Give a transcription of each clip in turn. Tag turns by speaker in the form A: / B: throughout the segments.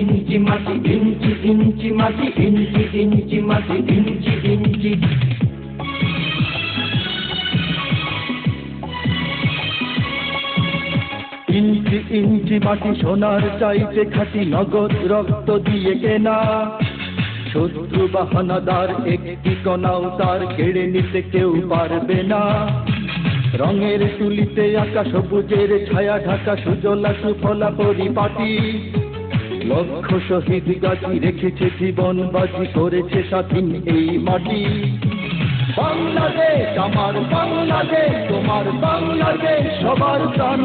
A: ইঞ্চি মাটি ইঞ্চি ইঞ্চি মাটি ইঞ্চি ইঞ্চি মাটি ইঞ্চি ইঞ্চি। ইঞ্চি ইঞ্চি মাটি সোনার চাইতে খাঁটি, নগদ রক্ত দিয়ে কেনা। শত্রু বাহানাদার একটি কণাও তার কেড়ে নিতে কেউ পারবে না। রঙের তুলিতে আঁকা সবুজের ছায়া ঢাকা সুজলা সুফলা পরিপাটি। লক্ষ শহীদ গাজী রেখেছে জীবন বাজি, করেছে স্বাধীন এই মাটি। বাংলাদেশ আমার বাংলাদেশ, তোমার বাংলাদেশ সবার প্রাণ।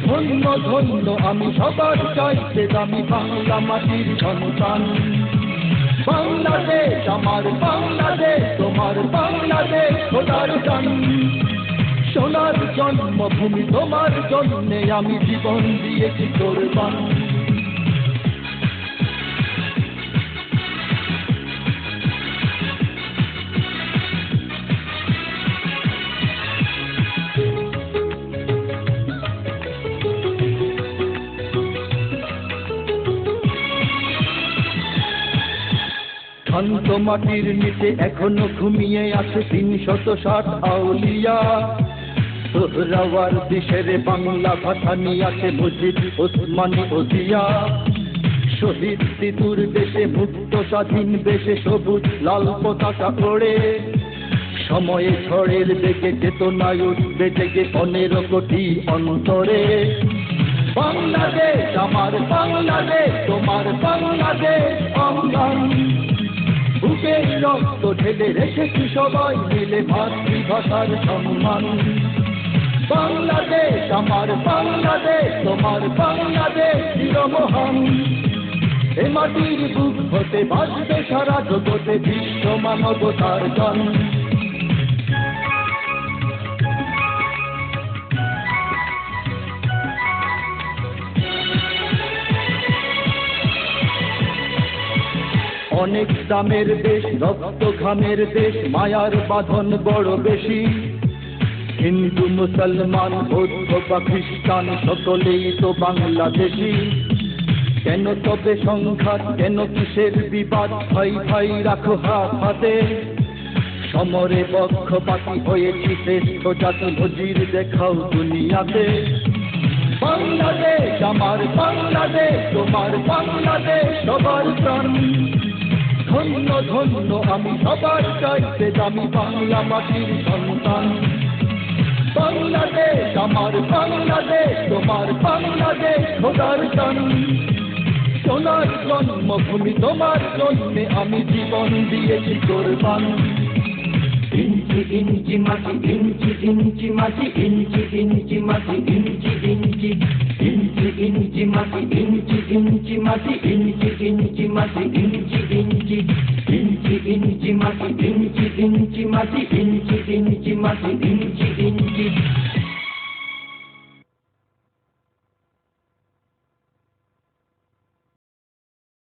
A: ধন্য ধন্য আমি সবার চাইতে দামি বাংলা মাটির সন্তান। বাংলাদেশ আমার বাংলাদেশ, তোমার বাংলাদেশ খোদার গান। সোনার জন্মভূমি তোমার জন্যে আমি জীবন দিয়েছি কোরবান। শান্ত মাটির নিচে এখনো ঘুমিয়ে আছে ৩৬০ আউলিয়া। সোহরাওয়ার দেশের বাংলা ভাষা নিয়ে আছে মুজিব, ওসমানী ও জিয়া। শহীদ তিতুর দেশে মুক্ত স্বাধীন দেশে সবুজ লাল পতাকা ওড়ে। সময়ে ঝড়ের বেগে চেতনায় উঠবে জেগে ১৫ কোটি অন্তরে। বাংলাদেশ আমার বাংলাদেশ, তোমার বাংলাদেশ অঙ্গন। বুকে রক্ত ঢেলে রেখেছি সবাই মিলে মাতৃভাষার সম্মান। বাংলাদেশ আমার বাংলাদেশ, তোমার বাংলাদেশ চিরমহান। এ মাটির বুক হতে বাজবে সারা জগতে বিশ্ব মানবতার গান। অনেক দামের দেশ, রক্ত ঘামের দেশ, মায়ার বাঁধন বড় বেশি। হিন্দু মুসলমান বৌদ্ধ বা খ্রিস্টান সকলেই তো বাংলাদেশি। কেন তবে সংঘাত, কেন কিসের বিবাদ? ভাই ভাই রাখো হাত হাতে। সমরে পক্ষপাতী হয়েছি শ্রেষ্ঠ জাতি, নজির দেখাও দুনিয়াতে। বাংলাদেশ আমার বাংলাদেশ, তোমার বাংলাদেশ সবার প্রাণ। ধন্য ধন্য আমি সবার চাইতে দামি বাংলা মাটির সন্তান। বাংলাদেশ আমার বাংলাদেশ, তোমার বাংলাদেশ খোদার গান। সোনার জন্মভূমি তোমার জন্যে আমি জীবন দিয়েছি কোরবান। ইঞ্চি ইঞ্চি মাটি ইঞ্চি ইঞ্চি মাটি ইঞ্চি ইঞ্চি মাটি ইঞ্চি ইঞ্চি। ইঞ্চি ইঞ্চি মাটি ইঞ্চি ইঞ্চি মাটি ইঞ্চি ইঞ্চি মাটি ইঞ্চি ইঞ্চি। ইঞ্চি ইঞ্চি মাটি ইঞ্চি ইঞ্চি মাটি ইঞ্চি ইঞ্চি মাটি ইঞ্চি ইঞ্চি।